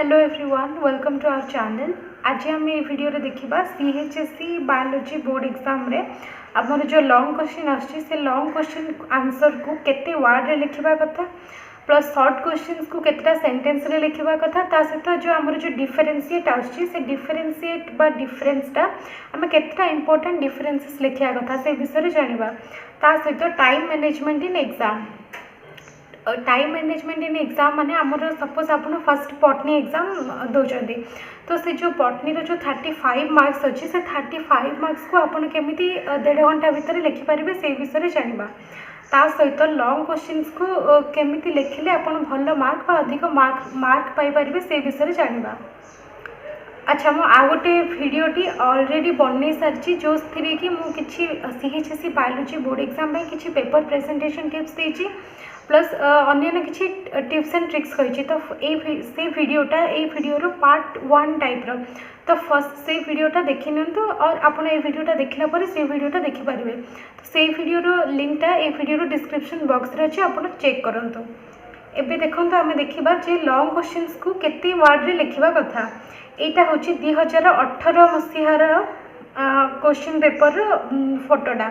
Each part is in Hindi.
Hello everyone, welcome to our channel. आज आम ये वीडियो देखा सीएचएससी बायोलॉजी बोर्ड एग्जाम रे आमर जो लॉन्ग क्वेश्चन आछी से लॉन्ग क्वेश्चन आंसर को केते वर्ड रे लिखिबा कथा प्लस शॉर्ट क्वेश्चंस को केतेटा सेंटेंस रे लिखिबा कथा ता सहित जो आमर जो डिफरेंशिएट आछी से डिफरेंशिएट बा डिफरेंसटा आमे केतेटा इंपोर्टेंट डिफरेंसेस लिखिया कथा से विषय जानिबा ता सहित time management in exam. Time management in exam माने आमर सपोज आप फर्स्ट बॉटनी एग्जाम दौरान तो से जो बॉटनी जो 35 मार्क्स अच्छी से 35 मार्क्स को आपन केमिति 1.5 घंटा भितर लिखिपारे से विषय जानिबा ता सहित लॉन्ग क्वेश्चंस को केमिति लिखिले आपन भल मार्क बा अधिक मार्क पाई पारिबे से विषय जानिबा। अच्छा मु आ गोटे भिडटी ऑलरेडी बनई सारी जो थी कि मुझे सीएचएससी बायोलॉजी बोर्ड एग्जाम किसी पेपर प्रेजेंटेशन टिप्स देती प्लस अन्य किसी टिप्स एंड ट्रिक्स कही तो से वीडियोटा ये वीडियो पार्ट 1 टाइप्र तो फर्स्ट से वीडियोटा देखी नियंतु और आपन ये वीडियोटा देखला पर से वीडियोटा देखि पारिबे तो से वीडियो लिंकटा ये वीडियो डिस्क्रिप्शन बॉक्स रे अछि आपन चेक करंतु। एबे देखंतु आमे देखिबा जे लॉन्ग क्वेश्चंस को केते वर्ड रे लिखिबा कथा एटा होची 2018 मसीहार क्वेश्चन पेपर फोटोटा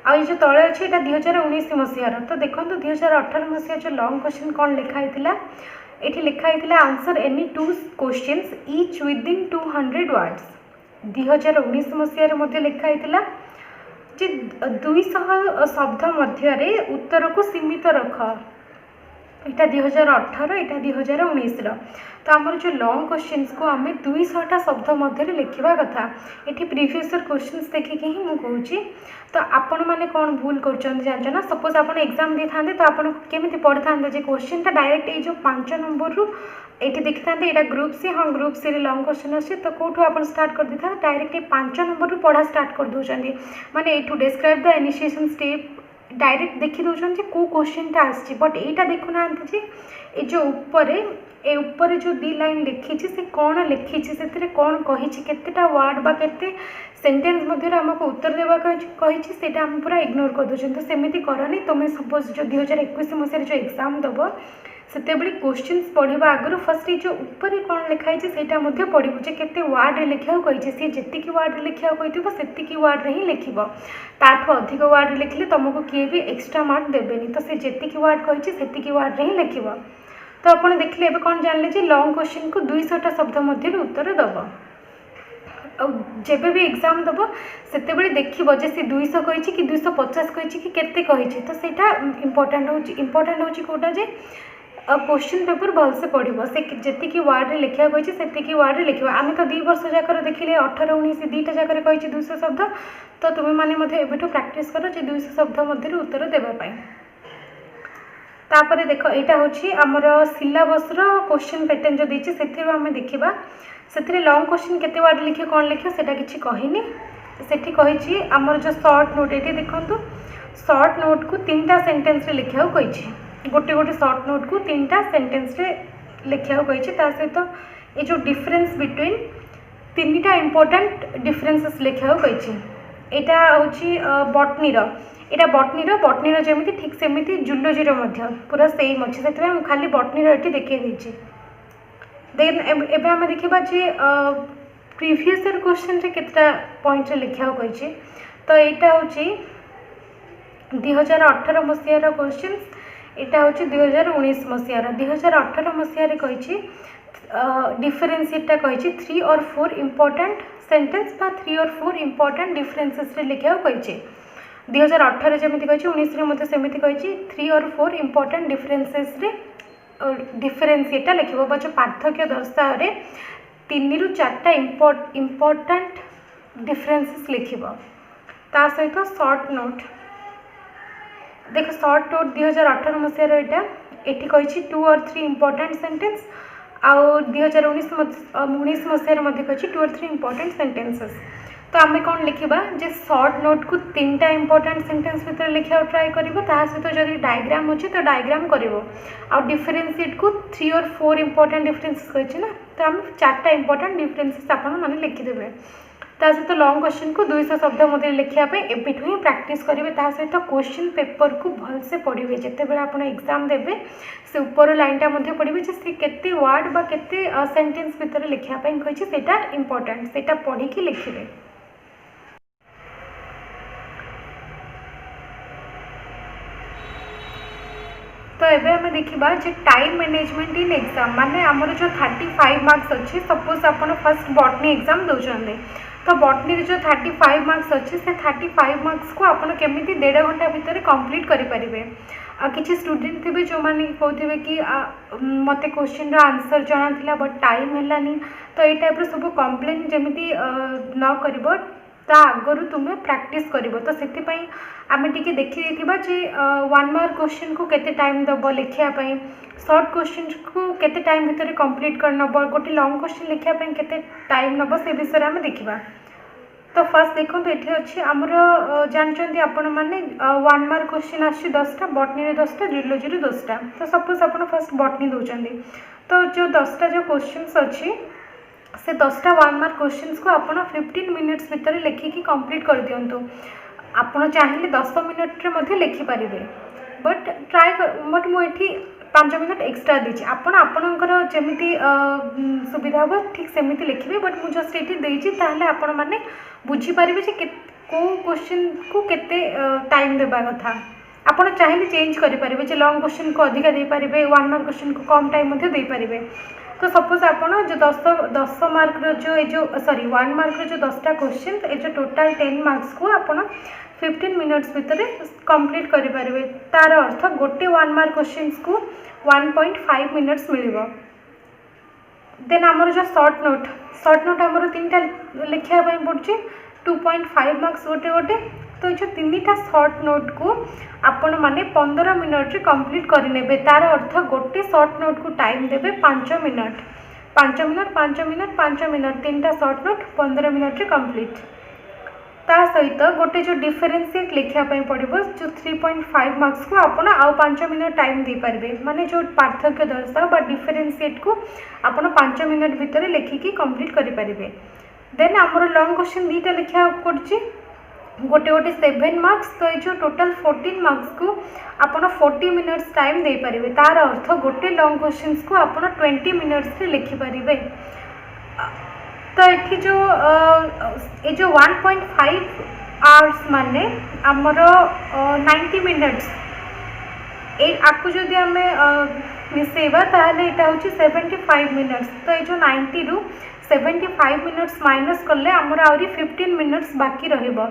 आ जो तले अच्छे 2019 मसीहार तो देखो 2018 मसीहा जो लॉन्ग क्वेश्चन कौन लिखाई ये लिखाई answer any 2 questions each within 200 words. 2019 मसीहार लिखाई जे 200 शब्द मध्य उत्तर को सीमित रख इटा 2018 इटा 2019 तो आमर जो लॉन्ग क्वेश्चंस को आम 200टा शब्द मध्य लिखा कथा ये प्रीवियस क्वेश्चंस देखिए ही मुझे कहूँ तो आपण मैंने कौन भूल कर ना सपोज आप एग्जाम दे था तो आपको केमी पढ़ी था क्वेश्चन डायरेक्ट ये 5 नंबर रू ये देखी था यहाँ ग्रुप सी हाँ ग्रुप सी लॉन्ग क्वेश्चन अच्छे तो कौटू आप स्टार्ट कर दी था डायरेक्ट ये 5 नंबर रू पढ़ा स्टार्ट कर दौरान माने ये describe the initiation step direct देखी दौरान कौ क्वेश्चनटा आसी बट यहाँ देखुना ये जो ऊपर जो 2 लाइन लिखी से कौन लिखी से कौन कही केतेटा वर्ड बा केते सेंटेंस मध्य आमको उत्तर देवा कही आम पूरा इग्नोर कर दूसरी तो सेमती करनी तुम सपोज जो 2021 मसीह जो एग्जाम दब से क्वेश्चंस पढ़ा आगु फर्स्ट जो ऊपर कौन लिखाई से पढ़ू जे केते वर्ड रे लिखा कही सी जी वर्ड रे लिखा कही से वर्ड रे ही लिख ताठू अधिक वर्ड लिखले तुमको किए भी एक्स्ट्रा मार्क देवेनि तो सी जी वर्ड कही से वर्ड रे ही लिख तो आप देखिए एवं कौन जानले लॉन्ग क्वेश्चन को 200टा शब्द मध्य उत्तर दब जब भी एग्जाम दब से देखो जे सी 200 कही कि 250 कही कि केते कही तो सहीटा इंपोर्टेंट हो कौटा जे क्वेश्चन पेपर भलसे पढ़ो से जी वर्ड लिखा कही से वर्ड लिखा आम तो 2 वर्ष जाकर देखिले 18 19 2टा जगह कही 200 शब्द तो तुम्हें मैंने एबेठू प्रैक्टिस कर 200 शब्द मध्य उत्तर देवाई। तापर देख यहाँ हूँ आमर सिलेबस क्वेश्चन पैटर्न जो देती से आम देखा से लॉन्ग क्वेश्चन केते वर्ड लिखे कौन लिखे से किसी कहनी सेठी कही आमर जो शॉर्ट नोट ये देखो शॉर्ट नोट को 3टा सेंटेंस रे लिखा कही गोटे गोटे शॉर्ट नोट को 3टा सेंटेंस रे लिखा कही सहित ये जो डिफरेंस बिटवीन 3टा इंपोर्टेंट डिफरेंसेस लिखा कही यहाँ हूँ बॉटनी यहाँ बॉटनी जमी ठीक सेमती जूलोजी पूरा सेम अच्छे से खाली बॉटनी ये देखी देन एबे आम देखा जे प्रीवियस क्वेश्चन रे केतटा पॉइंट लिखा कही तो यहाँ हूँ 2018 मसीहार क्वेश्चन यहाँ हूँ 2019 मसीहार 2018 मसीहार कही डिफरेंशिएटा कही 3 और 4 इंपोर्टेंट सेंटेंस बा 3 और 4 इंपोर्टेंट डिफरेंसेस रे लिखा कही 2018 जमी कही 19 सेमती कही 3 और 4 इंपोर्टेंट डिफरेंसेस रे डिफरेंशिएटा लिख जो पार्थक्य दर्शाओ 3 ରୁ 4टा इंपोर्टेंट डिफरेंसेस लिख सहित शॉर्ट नोट देख शॉर्ट नोट 2018 मसीहार यहाँ ये कही 2 और 3 इंपोर्टेंट सेंटेंस आउ 2019 मसीहार कही 2 और 3 इंपोर्टेंट सेंटेंसेस तो आम कौन लिखा जे शॉर्ट नोट को 3टा इंपोर्टेंट सेंटेंस भीतर लिखा ट्राए कर सहित जब डायग्राम अच्छे तो डायग्राम कर डिफरेंशिएट को 3 और 4 इंपोर्टेंट डिफरेंसेस कही ना तो आम 4टा इंपोर्टेंट डिफरेंसेस आपने लिखिदेवे ता सहित लॉन्ग क्वेश्चन को 200 शब्द मध्य लिखापी एबिठू ही प्रैक्टिस करेंगे। ता सहित क्वेश्चन पेपर को भलसे पढ़े जिते आप एग्जाम देवे से ऊपर लाइनटा पढ़े से केते वर्ड बा केते सेंटेंस भितर लिखापी कही सेटा इंपोर्टेंट सेटा पढ़ी कि लिखिबे। तो एबे हमें देखिबा जे टाइम मैनेजमेंट इन एग्जाम माने हमर जो 35 मार्क्स अच्छे सपोज आपण फर्स्ट बॉटनी एग्जाम दोचंदे तो बॉटनी रे जो 35 मार्क्स अच्छे से 35 मार्क्स को आपण केमिति 1.5 घंटा भितर कंप्लीट करि परिबे। किसी स्टूडेंट थे जो माने कहते कि मते क्वेश्चन रा आंसर जाना थिला बट टाइम हेलानी तो ये टाइप रो सब कंप्लेन जेमिति न करबो ता आगरु तुम्हें प्रैक्टिस करिवो। तो सेति पई आमे टिके देखि देथिबा जे 1 मार्क क्वेश्चन को केते टाइम दबो लिखिया पई, शॉर्ट क्वेश्चन को केते टाइम भितर कंप्लीट करना बो, गोटे लॉन्ग क्वेश्चन लिखिया पई केते टाइम नबो से विषय आमे देखिबा। तो फर्स्ट देखो तो एठी अछि हमर जानचंती आपण माने 1 मार्क क्वेश्चन आछि 10टा, बॉटनी रे 10टा, जियोलॉजी रे 10टा। तो सपोज आपण फर्स्ट बॉटनी दोचंदी तो जो 10टा जो क्वेश्चंस अछि से 10टा 1 मार्क क्वेश्चंस को आपण 15 मिनिट्स भितर लिखिकी कंप्लीट कर दियंतु। आपण चाहिए 10 मिनिट रे मध्ये लिखि पारिबे बट ट्राई बट मु एठी 5 मिनिट एक्स्ट्रा देछि आपण आपनकर जेमिति सुविधा हो ठीक सेमिति लिखिबे बट मु जस्ट एठी देछि ताहले आपण माने बुझी पारिबे जे को क्वेश्चन को केते टाइम देबा कथा। आपण चाहिए चेंज करि पारिबे जे लॉन्ग क्वेश्चन को अधिक दे पारिबे, 1 मार्क क्वेश्चन को कम टाइम मध्ये दे पारिबे। तो सपोज आपण जो 10 मार्क जो 1 मार्क जो 10टा क्वेश्चन ये जो टोटाल 10 मार्क्स को आपण 15 मिनिट्स भितर कंप्लीट करि पारिबे। तार अर्थ गोटे 1 मार्क क्वेश्चंस को 1.5 मिनिट्स मिलिबो। देन हमर जो शॉर्ट नोट हमर तीनटा लिखिया पई पड़छि 2.5 मार्क्स गोटे तो जो 3टा शॉर्ट नोट को आपण माने 15 मिनिट रे कंप्लीट करि नेबे। तार अर्थ गोटे शॉर्ट नोट को टाइम देबे 5 मिनिट 5 मिनिट 5 मिनिट 5 मिनिट 3टा शॉर्ट नोट 15 मिनिट रे कंप्लीट। ता सहित गोटे जो डिफरेंशिएट लिखिया पई पड़िबो जो 3.5 मार्क्स को आपण आउ 5 मिनिट टाइम दे पारबे माने जो पार्थक्य दर्शाओ बा डिफरेंशिएट को आपण 5 मिनिट भितर लिखिकी कंप्लीट करि पारिबे। देन हमर लॉन्ग क्वेश्चन दीटा लिखिया पड़छि गोटे 7 मार्क्स तो ये जो टोटल 14 मार्क्स को आपण 40 मिनिट्स टाइम दे पारिबे। तार अर्थ गोटे लॉन्ग क्वेश्चंस को आपण 20 मिनिट्स रे लिखि पारिबे। तो ये जो 1.5 आवर्स माने आमर 90 मिनिट्स ए आपको जदि आमे मिसेबा ताहले एटा होची 75 मिनिट्स। तो ये जो 90 रु 75 मिनिट्स माइनस करले आमर आउरी 15 मिनिट्स बाकी रहिबो।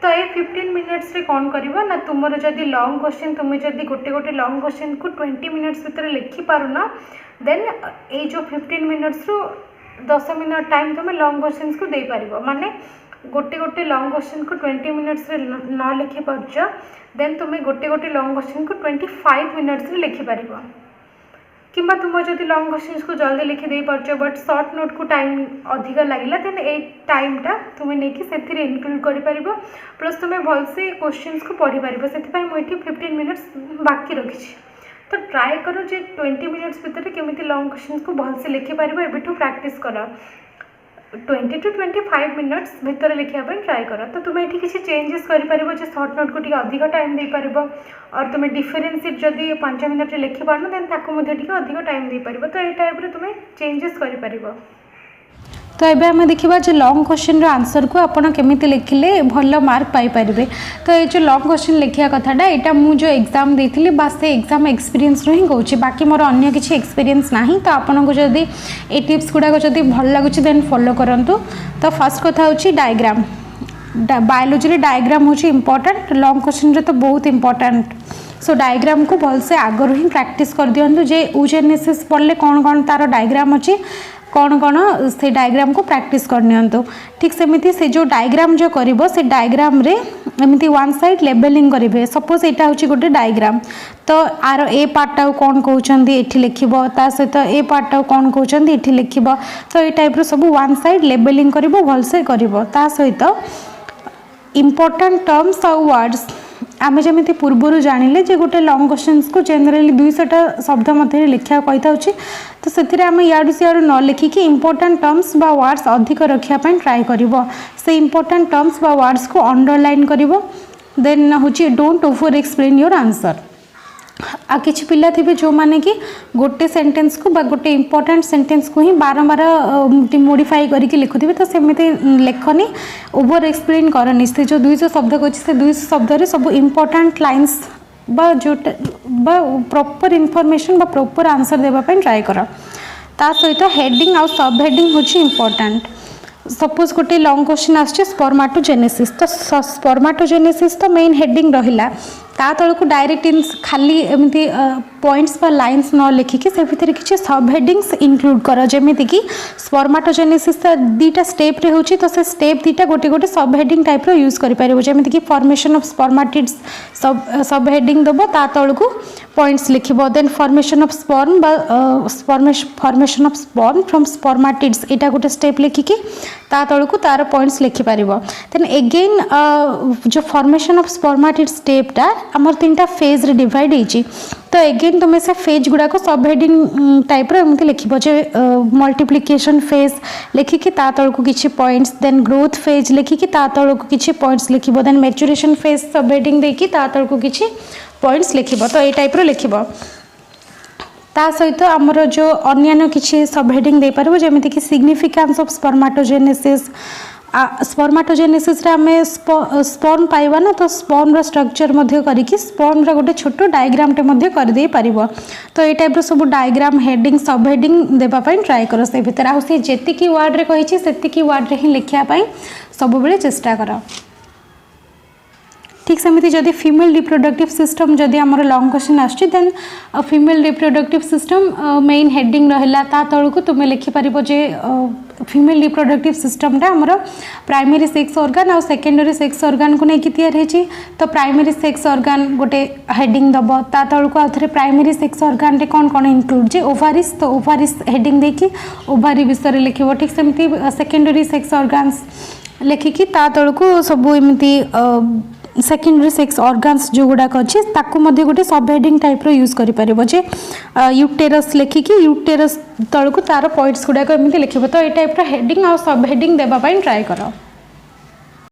तो ये 15 मिनिट्स रे कौन करिबो ना तुमर जदि लॉन्ग क्वेश्चन तुम जदि गोटे लॉन्ग क्वेश्चन को 20 मिनिट्स भितर लिखि पारुना देन ये जो 15 मिनिट्स रु 10 मिनिट टाइम तुम लॉन्ग क्वेश्चन को दे पारिबो। माने गोटे लॉन्ग क्वेश्चन को 20 मिनिट्स रे न लिखि पारछ देन तुम गोटे लॉन्ग क्वेश्चन को 25 मिनिट्स रे लिखि पारिबो। किंबा तुम जदि लॉन्ग क्वेश्चंस को जल्दी लिखि दे पारछ बट शॉर्ट नोट को टाइम अधिक लागिला देन ए टाइमटा तुम नेकी सेथिरे इनक्लूड करि पारिबो प्लस तुम भलसे क्वेश्चंस को पढ़ी पारिबो। सेति पई मु एठी 15 मिनिट्स बाकी रखिछि। तो ट्राई करो जे 20 मिनिट्स भितर केमिति लॉन्ग क्वेश्चंस को भलसे लिखि पारिबो एबिठू प्रैक्टिस करो 20 to 25 मिनिट्स भितर लिखिया ट्राई कर। तो तुम ये किसी चेंजेस कर शॉर्ट नोट को टी अधिक टाइम दे पार और तुम डिफरेंशिएट जदि 5 मिनिट लिखि पारन देन ताको मध्ये टी अधिक टाइम दे पार। तो ये टाइप रे तुम चेंजेस कर पार। तो ये आम देखा जो लॉन्ग क्वेश्चन आंसर को आपड़ केमी लिखिले भल मार्क पाइपर। तो ये जो लॉन्ग क्वेश्चन लिखा कथाटा यहाँ मुझे एग्जाम देती बास से एग्जाम एक्सपीरियंस ही कहूँ बाकी मोर अन्य किसी एक्सपीरियंस ना। तो आपन को जदि ये टिप्स गुड़ाक जब भल लगुच देन फॉलो करूँ। तो फर्स्ट कथा हूँ डायग्राम बायोलॉजी डायग्राम हूँ इम्पोर्टेंट लॉन्ग क्वेश्चन तो बहुत इम्पोर्टेंट। सो डायग्राम को भलसे आगर ही प्रैक्टिस कर दिंतु जे यूजेनेसिस पढ़ले कौन कौन तार डायग्राम अच्छी कौन कौन से डायग्राम को प्रैक्टिस करनी। ठीक सेमिति से जो डायग्राम जो करिवो से डायग्राम रे एमती वन साइड लेबलिंग करेंगे। सपोज यहाँ हूँ गोटे डायग्राम तो आर ए पार्टा कौन कहते ये लिखिबो ता सहित ए पार्टा कौन कहते ये लिखिबो। तो ये टाइप रो सब वन साइड लेबलिंग करिवो भलसे करिवो। ता सहित इम्पोर्टेंट टर्म्स और वर्ड्स आम जमी पूर्वर जानिले जे गोटे लॉन्ग क्वेश्चंस को जनरली 200टा शब्द मध्य लिखा कही तो से आम इाड़ू सियाड़ू न लिखिकी इंपोर्टाट टर्म्स बा वर्ड्स अधिक रखापी ट्राए कर से इंपोर्टाट टर्म्स बा वर्ड्स को अंडरलाइन कर देन हूँ don't over explain your answer. आ किछि पिला थिबे जो माने कि गोटे सेंटेंस को बा गोटे इंपोर्टेंट सेंटेंस को ही बारंबार मॉडिफाई करके लिखुथिबे तो सेमिति लेखनी ओवर एक्सप्लेन करनी से जो 200 शब्द को से 200 शब्द रे सब इंपोर्टेंट लाइंस बा जो बा प्रॉपर इन्फॉर्मेशन बा प्रॉपर आंसर देबा पय ट्राई कर। ता सहित हेडिंग आ सब हेडिंग होची इंपोर्टेंट। सपोज गोटे लॉन्ग क्वेश्चन आछे स्पर्माटोजेनेसिस तो स्पर्माटोजेनेसिस तो मेन हेडिंग रहिला ता तल को डायरेक्ट इन खाली एमती पॉइंट्स बा लाइंस न लिखिकी से भितर किछि सब हेडिंग्स इंक्लूड कर जेमिति कि स्पर्माटोजेनेसिस दीटा स्टेप रे होची तो से स्टेप दीटा गोटे गोटे सब हेडिंग टाइप रो यूज करि पारिबो जेमिति कि फॉर्मेशन ऑफ स्पर्माटिड्स सब हेडिंग दबो ता तल को पॉइंट्स लिखिबो देन फॉर्मेशन ऑफ स्पर्म बा formation of sperm from spermatids एटा गोटे स्टेप लिखिकी ता तल को तार पॉइंट्स लिखि पारिबो। देन अगेन जो फॉर्मेशन ऑफ स्पर्माटिड स्टेप टा हमर तीनटा फेज रे डिवाइड होईची तो अगेन तुम से फेज गुड़ाक सब हेडिंग टाइप एमती लिखिबो जे मल्टीप्लिकेशन फेज लिखिकी ता तल को किछि पॉइंट्स देन ग्रोथ फेज लिखिकी ता तल को किछि पॉइंट्स लिखिबो देन मैच्योरेशन फेज सब हेडिंग देकी ता तल को किछि पॉइंट्स लिखिबो तो ए टाइप रो लिखिबो। ता सहित आमर जो अन्य किछि सब हेडिंग दे पारबो जेमिति कि सिग्निफिकेंस ऑफ स्पर्माटोजेनेसिस स्पर्माटोजेनेसिस रे आमे स्पर्म पाइबा ना तो स्पर्म रो स्ट्रक्चर मध्य करिकि स्पर्म रो गोटे छोटो डायग्राम टे मध्य कर दे पारिबो तो ए टाइप रो सब डायग्राम हेडिंग सब हेडिंग देबा पय ट्राई करो से भीतर आ से जेतिकी वर्ड रे कहिछि सेतिकी वर्ड रे ही लिखिया पय सब बेले चेष्टा करो। ठीक सेमती जदि फीमेल रिप्रोडक्टिव सिस्टम जदि आमर लॉन्ग क्वेश्चन आछी then female reproductive system main heading रहला ता तळ को तुमे लिखि परिबो जे फीमेल रिप्रोडक्टिव सिस्टम टा आमर प्राइमरी सेक्स ऑर्गन और सेकेंडरी सेक्स ऑर्गन को नहीं तैयार है तो प्राइमरी सेक्स ऑर्गन गोटे हेडिंग दब ता तळ को आथरे प्राइमरी सेक्स ऑर्गन रे कौन कौन इंक्लूड जे ओवारिस तो ओवारिस हेडिंग देकी ओवारी विषय लिखिबो। ठीक सेमती सेकेंडरी सेक्स ऑर्गन्स लिखिकी ता तळ को सब एमती सेकेंडरी सेक्स ऑर्गन्स जो गुड़ाक अच्छे ताकू मध्य गोटे सब हेडिंग टाइप रो यूज करि परिबो जे यूटेरस लिखिकी यूटेरस तळ को तार पॉइंट्स गुड़ाक एमती लिखिबो तो ए टाइप रो हेडिंग आ सब हेडिंग देबा पय ट्राई करो।